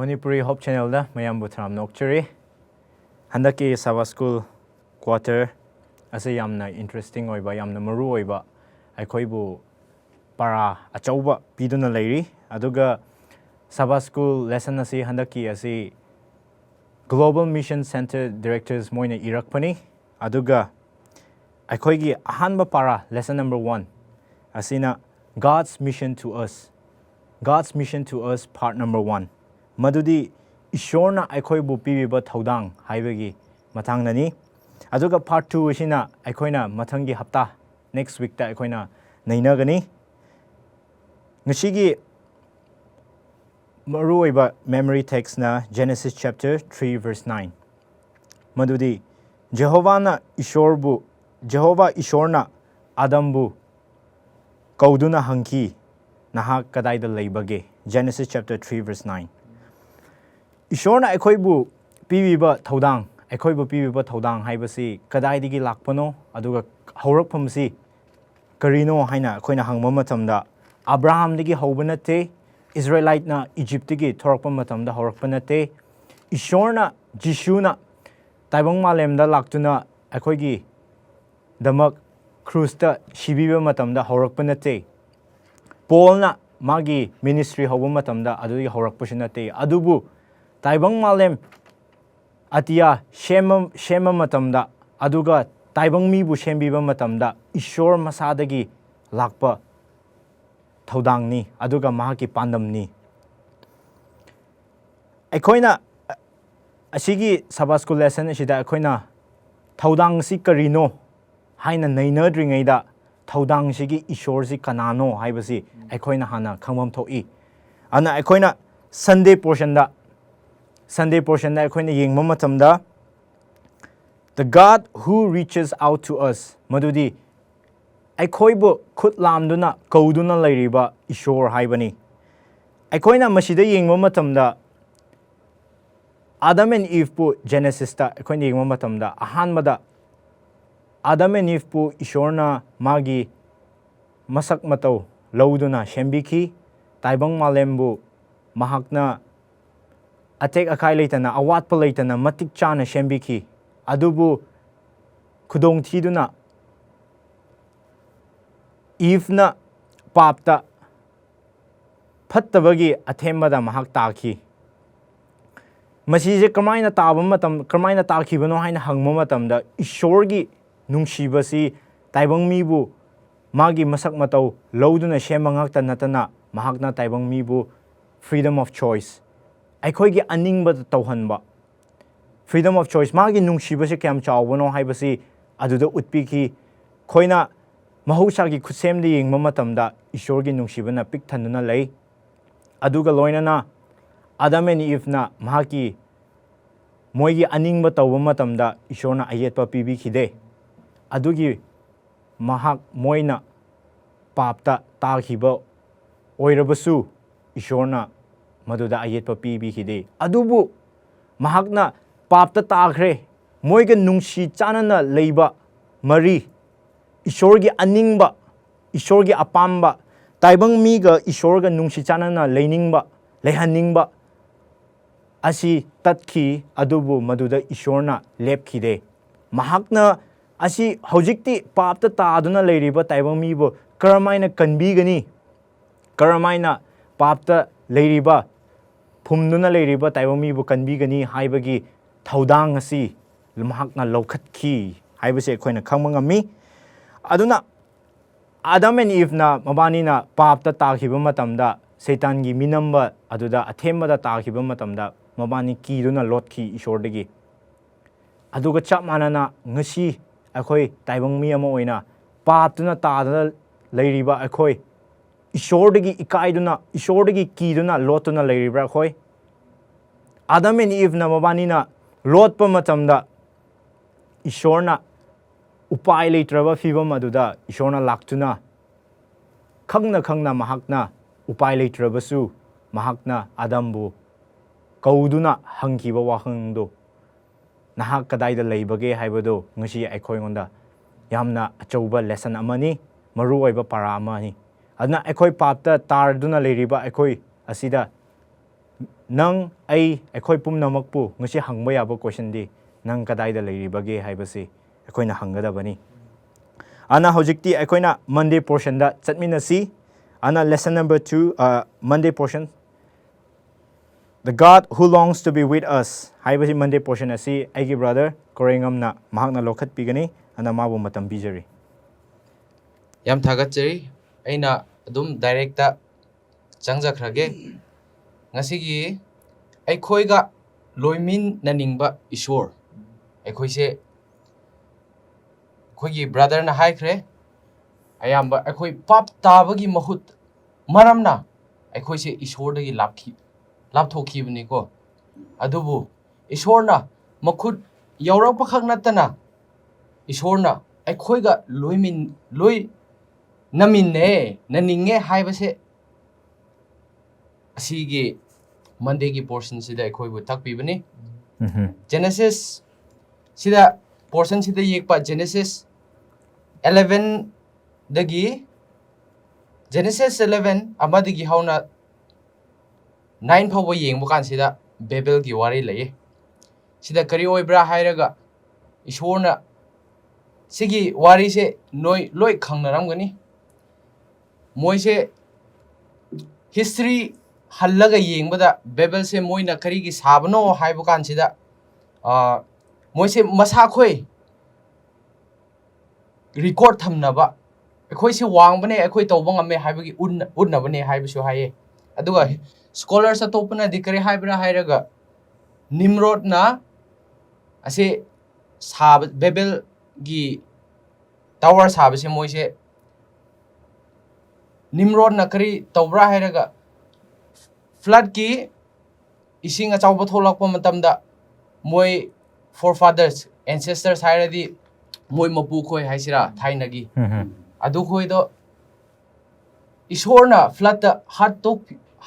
Manipuri Hope Channel da mayam butram nokchuri handaki Sabbath School quarter ase yamna interesting oiba yamna maru oiba aikhoibu para achauba piduna leiri aduga Sabbath School Lesson ase handaki ase Global Mission Center Directors moina irakpani aduga aikhoigi ahanba para lesson number 1 asina God's mission to us part number 1 madudi Eshworna Eikhoibu Pibiba Thoudang haibagi matangnani aduga part 2 asina aikhoina mathangi hapta next week ta aikhoina nainagani ngashigi maruiba memory text na Genesis chapter 3 verse 9 madudi Jehovah Eshworna Adambu kauduna hangki nahak kadaida leibage Genesis chapter 3 verse 9 Eshworna Eikhoibu Pibiba Thoudang haibasi kadaidigi lakpano aduga haurakpamsi karino haina akoina hangma matamda Abraham digi hauba nate Israelite na Egypt digi thorakpa matamda haurakpa nate Eshworna Jishuna taibang malemda laktuna akoigi damak cruista shibiba matamda haurakpa nate Paulna magi ministry hauba matamda adudi haurakpa nate adubu taibang malem atia shema matamda aduga taibang mibu shembiba matamda Eshwor masadagi lakpa Thoudangni aduga mahaki pandamni Eikhoina asigi Sabbath School Lesson asida Eikhoina Thoudang si karino haina nainadringaida Thoudang sigi Eshwor si kanano haibasi Eikhoina hana khangmam thoi ana Eikhoina Sunday portion da Eikhoina yengma matamda the God who reaches out to us madudi Eikhoibu khut lamduna kauduna leiriba Eshwor haibani Eikhoina masida yengma matamda Adam and Eve pu Genesis ta Eikhoina yengma matamda ahanmada Adam and Eve pu Eshworna magi masak matau lauduna shembiki taibang malembu mahakna atek akai leitana awatpa leitana matik chana shembiki adubu khudong thiduna Eve na papta phattabagi athembada mahak taki masije kamaina taba matam kamaina takibano haina hangma matamda Eshworgi nungsibasi taibang mibu magi masak matau lauduna shemangakta natana mahakna taibang mibu freedom of choice Eikhoigi aningba tauhanba freedom of choice magi nungsibasi kyam chawbano haibasi aduda utpiki khoina mahausagi khutsemdi yengma matamda Eshworgi nungsibana pik thanduna lei aduga loinana Adam and Eve na mahaki moigi aningba tawba matamda Eshworna ayetpa pibi khide adugi mahak moina papta takhiba oirabasu Eshworna maduda ayetpa pibi khide adubu mahakna papta takhre moiga nungsi chanana leiba mari Eshworgi aningba Eshworgi apamba taibang miga Eshworga nungsi chanana leiningba leihaningba asi tatkhi adubu maduda Eshworna lepkhide mahakna asi hojikti papta taaduna leiriba taibang mibu karamaina kanbigani karamaina papta leiriba phumduna leiriba taibang mibu kanbigani haibagi Thoudang asi mahakna lokhatkhi haibase ekhoina khangma ngami aduna Adam and Eve na mabani na papta takhiba matamda Satangi minamba aduda athembada takhiba matamda mabani kiduna lotkhi Eshwordagi aduga chap manana ngasi akhoi taibang mi ama oina paptuna taadana leiriba akhoi Eshwordagi ikaiduna Eshwordagi kiduna lotuna leiriba akhoi Adam and Eve na mabani na lotpa matamda Eshworna upai leitraba fibam aduda Eshworna laktuna khangna mahakna upai leitrabasu mahakna Adambu kauduna hangkiba wahangdo nahak kadaida leibage haibado ngasi aikhoingonda yamna achauba lesson amani maru oiba para amani adna aikhoi papta tarduna leiriba aikhoi asida nang akhoi pumnamakpu ngasi hangba yaba question di nang kadaida leiribage haibasi akhoi na hanggadabani ana hojikti akhoi na Monday portion da chatminasi ana lesson number 2 Monday portion the God who longs to be with us haibasi Monday portion asi aigi brother korengam na mahakna lokhat pigani ana mabu matam bijari yam thagatjari aina adum directa changjakhrage ngasigi aikhoiga loimin naningba Eshwor aikoise khoigi brother na haikre ayamba aikoi pap tabagi mahut maramna aikoise Eshwor dagi lapthokibni ko adubu Eshwor na makhut yaurak pakhak natana Eshwor na aikoiga loimin loi naminne naninge haibase asigi Monday ki portion sida akhoi bu takpibani Genesis sida portion sida yekpa Genesis 11 dagi Genesis 11 amadagi hauna 9 phawa yengbu kan sida Babel ki wari lay sida kari oibra hairaga Eshwor na sigi wari se noi loi khangnaramgani moi se history hallaga yengbada Babel se moina kari gi sabno haibu kan sida moi se masa khoi record thamnaba akhoi se wangbane akhoi tawba ngame haibagi unnabane haibusu haye aduga scholars atopna dikare haibra hairaga Nimrod na ase sab Babel gi tower sabase moi se Nimrod na kari tawbra hairaga flood ki ising achawba tholakpa matamda moi forefathers ancestors hairadi moi mapu khoi haisira thainagi adu khoi do Eshwor na flood ta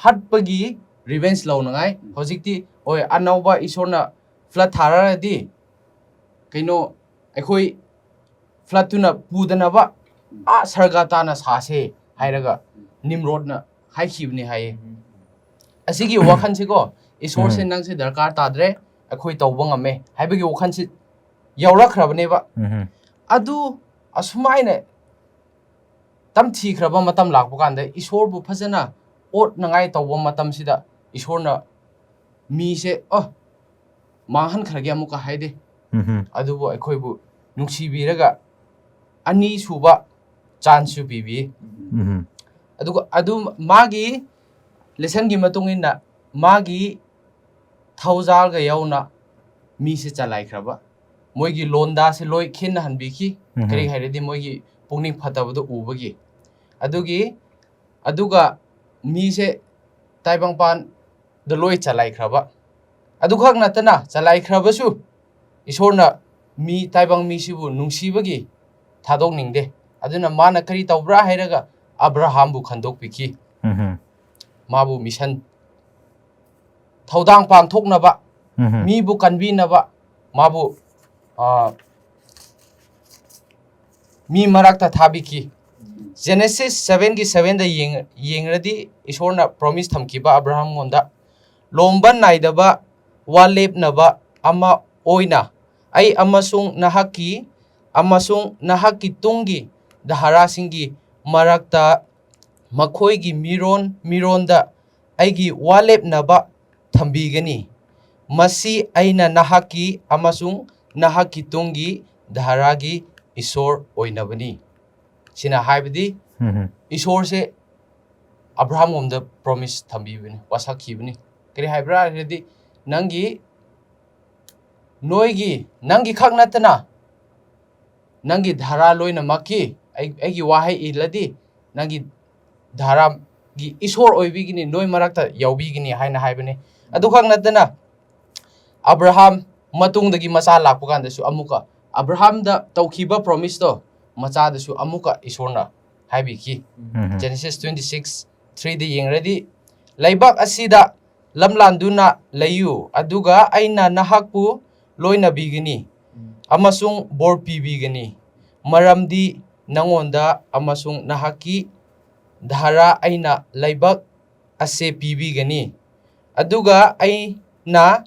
hatpagi revenge lawnangai hojikti oi anauba Eshwor na flood thararadi kaino akhoi flood tuna pudanaba sargata na sase hairaga Nimrod na haikibni haye asigi wakhan se ko Eshwor se nang se darkar tadre akhoi tawba ngame haibagi wakhan se yaurakhrabane ba adu asumaina tamthi khraba matam lakbu kanda Eshwor bu phajana ot nangai tawba matam sida Eshwor na mi se manghan khrage amuka haide adu bu akhoi bu nungsi biraga ani suba chance bibi adu magi lesson gi matungina magi thaujal ga yauna mi se chalai khraba moigi londa se loi khin hanbi ki kari hairedi moigi pungning phatabadu ubagi aduga mi se taibang pan the loi chalai khraba adu khak natana chalai khraba su Eshwor na mi taibang mi sibu nungsibagi thadok ningde aduna mana kari tawbra hairaga Abraham bu khandok piki mabu mission Thoudang pang thoknaba mi bu kanbinaba mabu mi marakta thabiki Genesis 7 gi 7 da yengradi Eshwor na promise thamkiba Abraham gonda lomban naidaba walepnaba ama oina ai amasung nahaki tungi dahara singi marakta makhoi gi mironda aigi walepnaba thambigani masi aina nahaki amasung nahaki tungi dharagi Eshwor oinabani sina haibdi Eshwor se Abraham omda promise thambibani wasakhibani kari haibra redi nangi nangi khaknatana nangi dhara loina maki aigi wahai iladi nangi dhara gi Eshwor oibigini noi marakta yaubigini haina haibani adu khaknatana Abraham matungdagi macha lakpa kandasu amuka Abraham da tawkhiba promise to macha dasu amuka Eshwor na haibiki Genesis 26:3 da yengradi laibak asida lamlanduna layu aduga aina nahakpu loina bigini amasung bor pibigani maramdi nangonda amasung nahaki dhara aina laibak ase pibigani Aduga ay na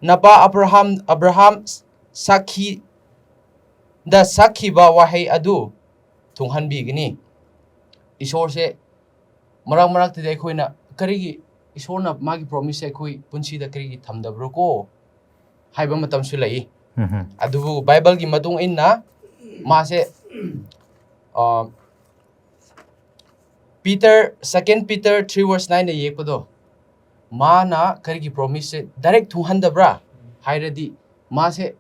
napa Abraham sakhi da sakhi ba wahay adu tunghan bigini Eshwor se marak te akhoi na karigi Eshwor na magi promise akhoi punsi da karigi thamdabro ko haiba matam su lai adubu Bible gi matung inna ma se Second Peter 3 verse 9 ye kodo ma na karigi promise direct tunghandabra hairadi ma se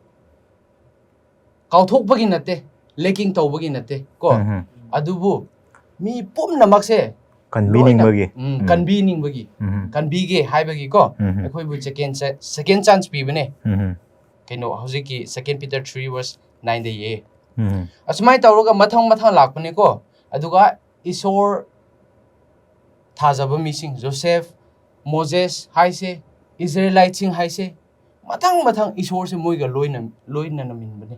kauthok bagi nate leking taw bagi nate ko adubu mi pumnamak se convening bagi convening bagi convige haibagi ko akhoi bu second chance pi bane kaino hojiki Second Peter 3 verse 9 de ye asmai tawroga mathang lakpane ko aduga Eshwor thajaba mising Joseph Moses haise Israelite sing haise mathang Eshwor se moiga loina namin bane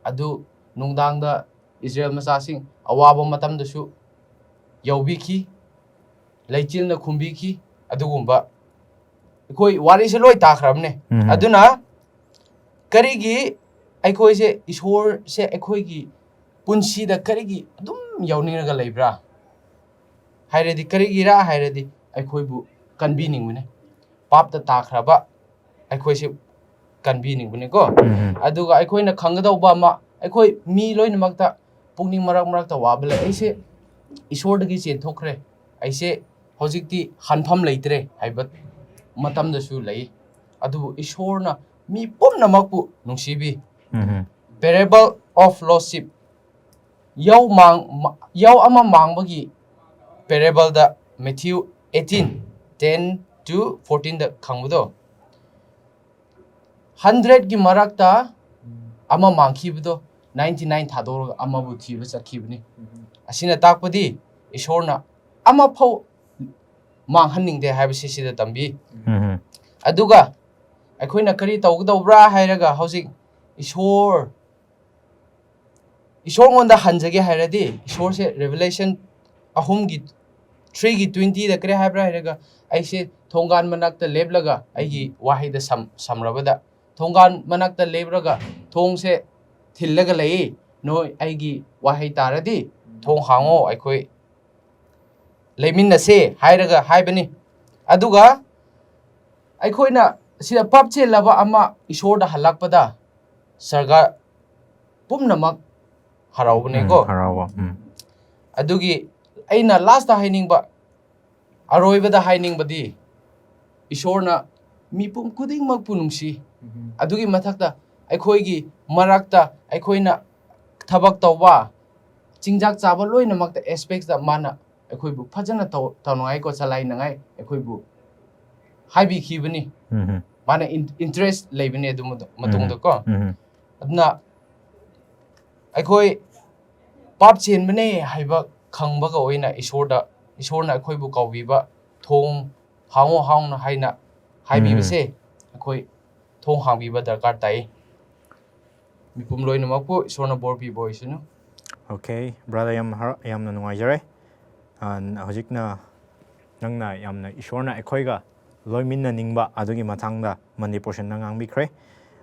adu nungdang da Israel masa sing awaba matam da su yaubiki leichil na khumbiki adugumba koi wari se loi takhrabne aduna karigi aikoi se Eshwor se aikoi gi punsi da karigi adum yawninga leibra hairedi karigi ra hairedi aikoi bu convening bune pap da takhraba aikoi se convening bune ko aduga aikoi na khangadaw ma aikoi mi loina makta pungning marak ta wabla aise Eshwor dagi chen thokre aise hojikti hanpham leitre haibat matam da su lei adu Eshwor na mi pumna makpu nungsibi parable of lost sheep yaw ama mangbagi parable da Matthew 18:10 to 14 da khangbudo 100 gi marakta ama mangkhibdo 99 thador ama bu thiba chakhibni asina takpadi Eshwor na ama phau manghanning de haibasi sida tambi aduga aikoina kari tawgdawbra hairaga hojik Eshwor ngonda hanjage hairadi Eshwor se Revelation 3:20 da kare haibra hairaga aise thongan manakta leblaga aigi wahida samrabada thongan manakta lebraga thong se thillaga lei noi aigi wahai taradi thong hango aikoi leiminna se hairaga haibani aduga aikoina sida papche laba ama Eshwor da halakpada sarga pumnamak haraubne ko harawa adugi aina last da hainingba aroibada hainingbadi Eshwor na mipum kudingmak punungsi adugi mathakta aikoigi marakta aikoina thabak tawba chingjak chaba loina makta aspects da mana aikoibu phajana tawnai ko chalai nangai aikoibu haibi khibani mana interest leibani adu matungda ko adna aikoi pap chen bane haiba khangba ka oina Eshwor na aikoibu kawbiba thong hang na haina haibi base akoi thong hangbiba darkar tai mipum loina makpu Eshwor na borbi boysinu okay brother yam na nungaijare hojikna nangna yamna Eshwor na aikhoiga loiminna ningba adugi mathangda mandi portion na ngangbikhre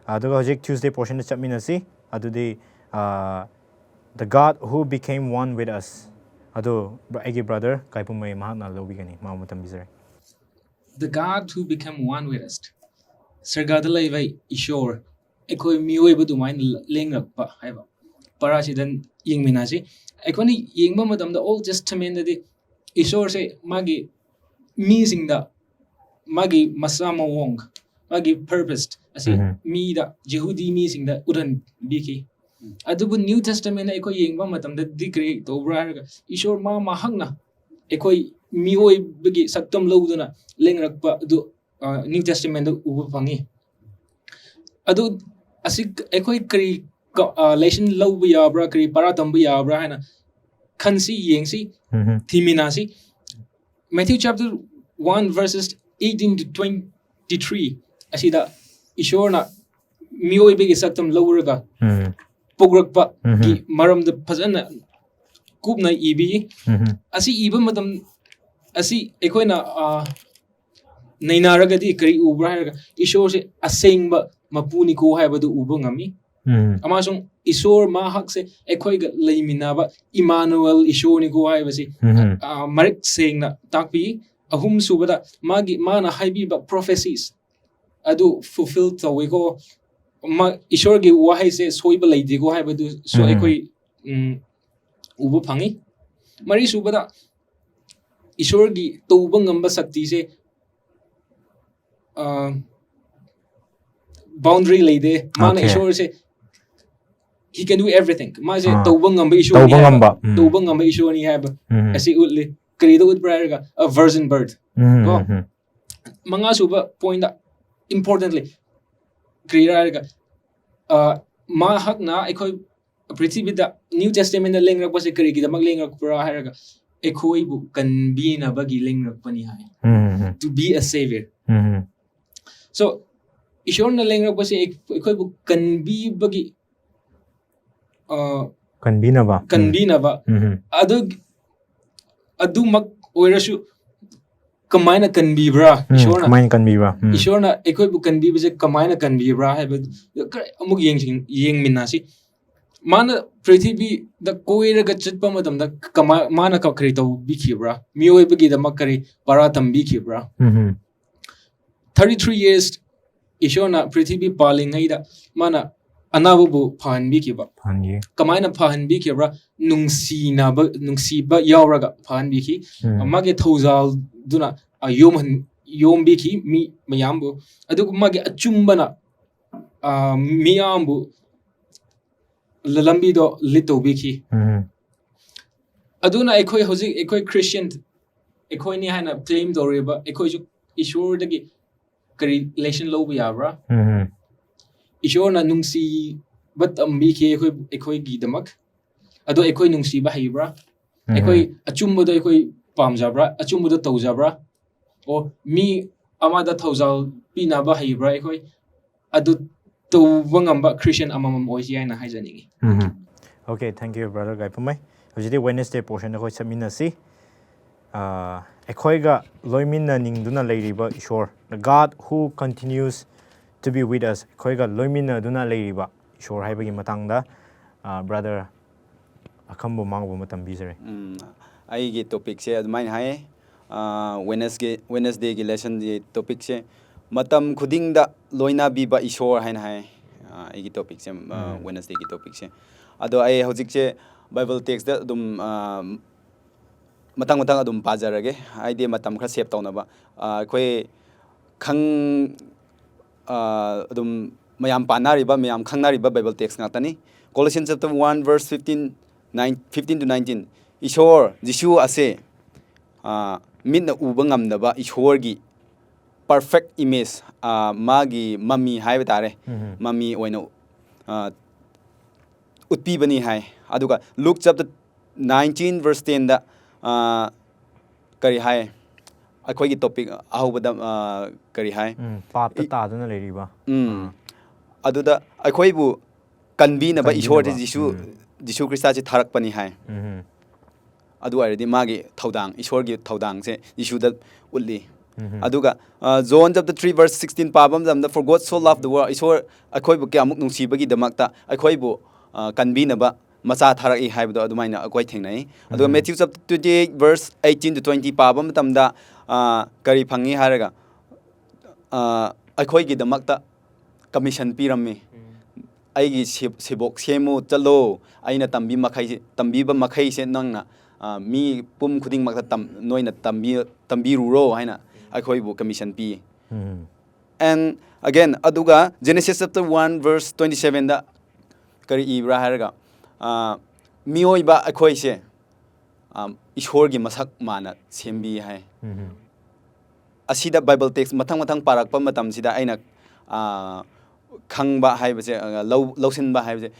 aduga hojik Tuesday portion da chapminasi adudi the God who became one with us adu agi brother kaipumai mahana lobigani mamutam bizare the God who became one with us sargada laivai Eshwor ekoi mioi bu dumain lengrakpa haiba parasidan yingminasi ekoni yingba matamda Old Testament da Eshwor se magi misingda magi masama wong magi purpose asi mi da Jehudi misingda udan biki adubu New Testament ekoi yingba matamda dikre tobra Eshwor ma hangna ekoi mioi bagi saktam loduna lengrakpa du New Testament ubu pangi adu asik ekoi kri lesson lawbu yabra kri paratambu yabra hana khansi yengsi thiminasi Matthew chapter 1 verses 18 to 23 asida Eshwor na mioi bagi saktam lawraga pograkpa gi maramda phajana kupna ibi asi iba matam asi ekoina nainaragadi kari ubra haraga Ishor se asengba mapuni ko haibadu uba ngami amasung Ishor mahak se ekhoiga leiminaba Emmanuel Ishor ni ko haibasi marik sengna takpi ahum subada magi mana haibiba prophecies adu fulfill tawi ko ma Ishor gi wahai se soiba leidi ko haibadu so ekhoi uba phangi mari subada Ishor gi tauba ngamba sakti se boundary leide mana Ishor se he can do everything ma se tauba ngamba Ishor ni tauba ngamba Ishor ni haiba asi utli krido ut braga a virgin birth ko manga suba point da importantly kriraga ma hakna ekhoi prithvi da New Testament da lengra pase kri gi da mag lengra pura haraga ekhoi bu kanbina bagi lengra pani hai to be a savior so Ishor na lengra pase ekhoi bu kanbi bagi kanbina ba adu mak oirasu kamaina kanbibra Ishorna ekhoi bu kanbiba je kamaina kanbibra haiba amuk yeng minasi mana prithvi da koiraga chatpa madam da mana ka khri tau bikhibra mioi bagi da makari paratam bikhibra 33 years Ishorna prithvi palingai da mana anabu phan bikiba kamaina phan bikibra nungsiba yauraga phan biki amage thousal duna yom biki mi mayambu adu mage achumbana miyambu lambi do lito biki aduna ekhoi hoji ekhoi Christian ekhoi ni hana claim doriba ekhoi ju Ishor dagi kari relation lo yabra Ishor na nungsi bat ambi ke ekhoi gi damak ado ekhoi nungsi ba haibra ekhoi achumbo do ekhoi pamjabra achumbo do tawjabra o mi amada thousal pina ba haibra ekhoi adu tawangamba Christian amamam oisi aina haijaningi Okay, thank you brother Gai Pumai hojidi Wednesday portion ekhoi saminasi ekhoiga loimina ningduna leiriba Ishor the God who continues to be with us khoiga loimina duna leiriba Ishor haibagi matangda brother akambo mangbo matam bizare ai gi topic se admain hai Wednesday gi lesson di topic se matam khuding da loina biba Ishor hain hai ai gi topic se Wednesday gi topic se ado ai hojik se Bible text da dum matang adum pajarage ai de matam khra save tawnaba khoi khang adum mayam panariba mayam khangnariba Bible text ngatani Colossians chapter 1 verse 15 to 19 Ishor Jishu ase minna uba ngamnaba Ishor gi perfect image magi mami haiba tare mami oina utpi bani hai aduga Luke chapter 19 verse 10 da kari hai akhoi gi topic ahubada kari hai pap ta duna leiriba aduda akhoi bu kanbi na ba Ishor Jisu Krista ji tharak pani hai adu aridi magi thaudang Ishor gi thaudang se Jisu da ulli aduga John chapter 3 verse 16 pabam jamda for God so loved the world Ishor akhoi bu kyamuk nungsibagi damakta akhoi bu kanbi na ba macha tharak I haibdo adumaina akhoi thengnai aduga Matthew chapter 28 verse 18 to 20 pabam tamda kari phangi haraga akhoi gi damakta commission pirammi aigi sibok semu chalo aina tambiba makhai se nangna mi pum khuding makta noina tambi ruro haina akhoi bu commission pi and again aduga Genesis chapter 1 verse 27 da kari ibra haraga miyoiba akhoi se Ishor gi masak mana sembi hai asida Bible text mathang parakpa matam sida aina khangba haibase lausin ba haibase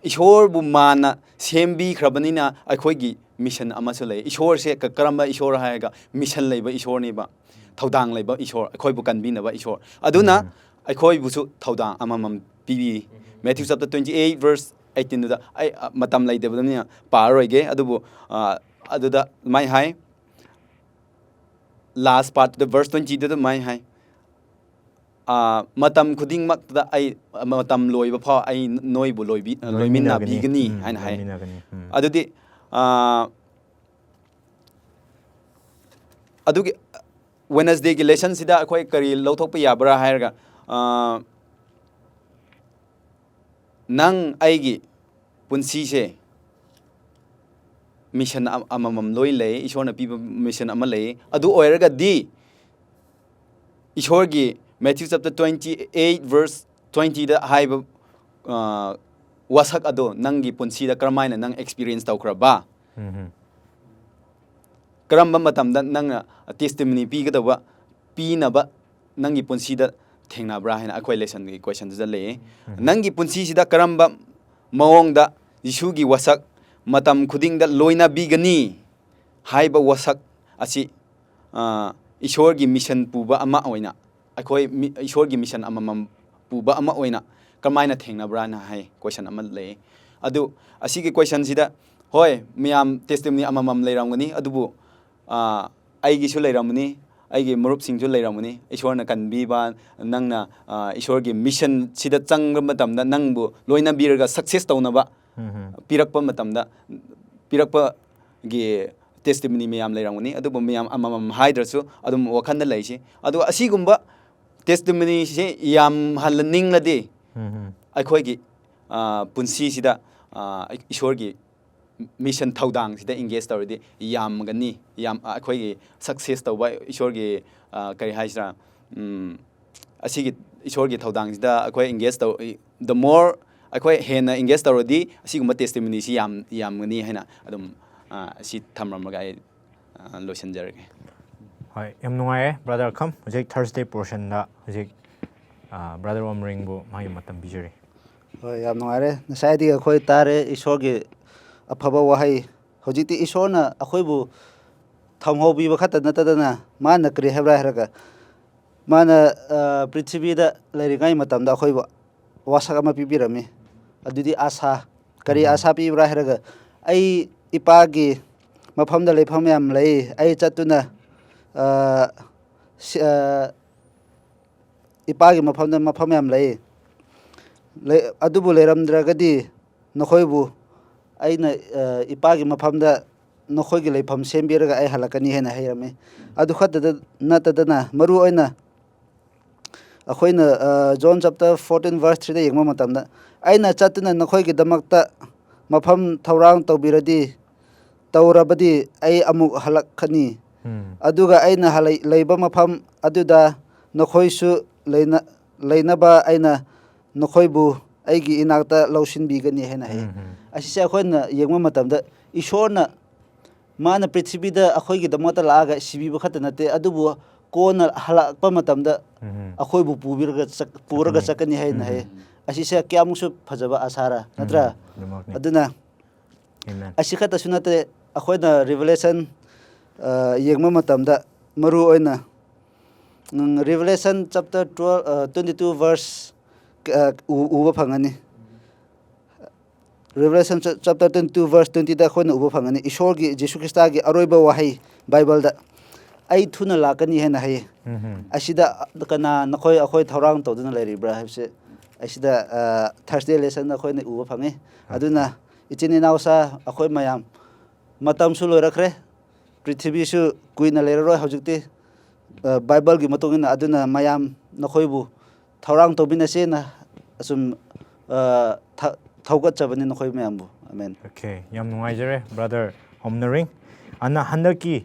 Ishor bu mana sembi khrabani na akhoi gi mission amasu lei Ishor se karamba Ishor haiga mission leiba Ishor ni ba thaudang leiba Ishor akhoi bu kanbi na ba Ishor aduna akhoi bu su thaudang amamam pibi Matthew chapter 28 verse 18 da ai matam leidebani paroige adubu aduda mai hai last part the verse 20 da mai hai matam khuding makta ai matam loiba pha ai noibu loiminna bigani haina hai adudi adugi Wednesday gi lesson sida akhoi kari lauthokpa yabra hairga nang aigi punsi se mission amamam loi lei ishorna piba mission ama lei adu oiraga di ishorgi Matthew chapter 28 verse 20 da haiba wasak ado nangi punsi da karamaina nang experience tawkraba karamba matamda nang testimony pi gadaba pinaba nangi punsi da thengnabra haina akhoi lesson gi question da le nangi punsi sida karamba mawongda Jisugi wasak matam khuding da loina bigani haiba wasak asi Eshwor mission puba ama oina akhoi Eshwor mission amamam puba ama oina kamaina thengnabra na hai question ama le adu asigi question sida hoi miam testimony amamam leiramgani adubu aigi su leiramni aigi murup singju leiramni Eshwor na kanbiba nangna Eshwor mission sida changra matamda nangbu loina birga success tawnaba pirakpa matamda pirakpa gi testimony miyam leiramgani adubu miyam amamam haidrasu adum wakhanda leisi adu asigumba testimony se yam halaning ladi akhoi gi punsi sida Eshwor gi mission Thoudang sida engage tawridi yam gani yam akhoi gi success tawba Eshwor gi kari haisra asigi Eshwor gi Thoudang sida akhoi engage taw the more akhoi hena engage tawridi asigumba testimony si yam gani haina adum si thamramga ai losenjarge Hi, I'm Nungai, brother come. Hojik Thursday portion da hojik brother Omring bu mai matam bijuri. Hoi, I'm Nungai. Nasai di akhoi tare Eshwor gi afaba wahai hojik ti Eshwor na akhoi bu thamho bi bakhata natadana mana kri hebra heraga mana prithvi da lerigai matam da akhoi bu wasak ama pibirami adudi asa kari asa pi bra heraga ai ipagi mafam da lepham yam lei ai chatuna ipagi mafam yam lei adubu leiramdragadi nakhoibu aina ipagi mafamda nakhoigi lepham sembiraga ai halakani hena hairame adu khadda natadana maru oina akhoina John chapter 14 verse 3 da yengma matamda aina chatuna nakhoigi damakta mafam thaurang tawbiradi tawrabadi ai amuk halakhani aduga aina leiba mafam aduda nakhoisu leinaba aina nakhoibu aigi inakta lausinbigani hena hai asise akhoina yengma matamda Eshworna mana prithibida akhoigi damata laaga sibiba khata nate adubu kona halakpa matamda akhoibu puraga chakani haina hai asise kyamusu phajaba asara natra aduna asikhata sunate akhoina revelation yengma matamda maru oina Revelation chapter 22 verse uba phangani Revelation chapter 22 verse 20 da khona uba phangani Eshwor gi Jesu Christa gi aroiba wahai Bible da ai thuna lakani hena hai asida kana nakhoi akhoi thaurang tawduna leiribra habse asida Thursday lesson da khoina uba phangi aduna ichini nausa akhoi mayam matam su loirakre prithvi su kuina leroi hojikti Bible gi matungina aduna mayam nakhoibu thaurang tobinase na asum thaugat chabani nakhoi mayambu amen. Okay, yam nungaijare brother Omnaring ana handaki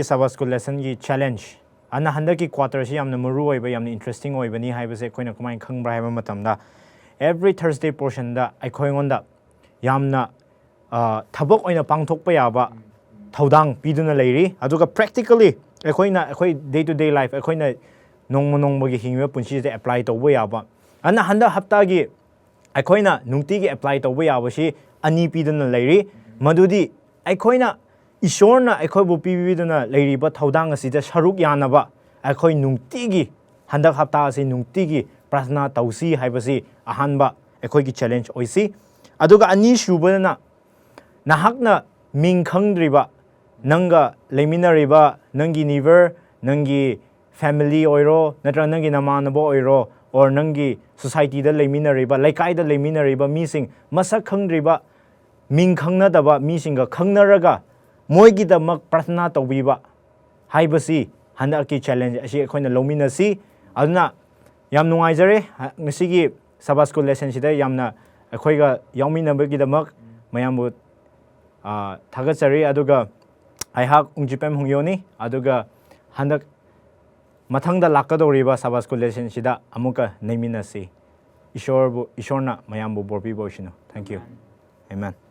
Sabbath School Lesson gi challenge ana handaki quarter si yamna maru oiba yamna interesting oibani haibase koina kamai khangbra haiba matamda every Thursday portion da aikhoingonda yamna thabok oina pangthokpa yaba Thoudang piduna leiri aduga practically akhoi day to day life akhoi nongma gi hingwa punsi de apply tawba yaba ana handa hapta gi akhoi nungti gi apply tawba yaba si ani piduna leiri madudi akhoi Eshwor na akhoi bu pibiduna leiri ba Thoudang asi da sharuk yanaba akhoi nungti gi handa hapta asi nungti gi prasna tausi haibasi ahanba akhoi gi challenge oisi aduga ani shubana nahakna ming khangdriba nanga leminariba nangi neighbor nangi family oiro natra nangi namanabo oiro or nangi society da leiminariba laikai da leiminariba mising masak khangriba ming khangnadaba misinga khangnaraga moigi da mak prathna tawbiba haibasi handaki challenge asi khoina lominasi aduna yam nungaijare ngisigi Sabbath School Lesson sida yamna akhoiga yauminabagi da mak mayambu thagatsari aduga aihak ungjipem hungyoni aduga handak mathangda lakadoriba Sabbath School Lesson sida amuka naiminasi Eshwor Eshworna mayambu borpi boshino. Thank you. Amen.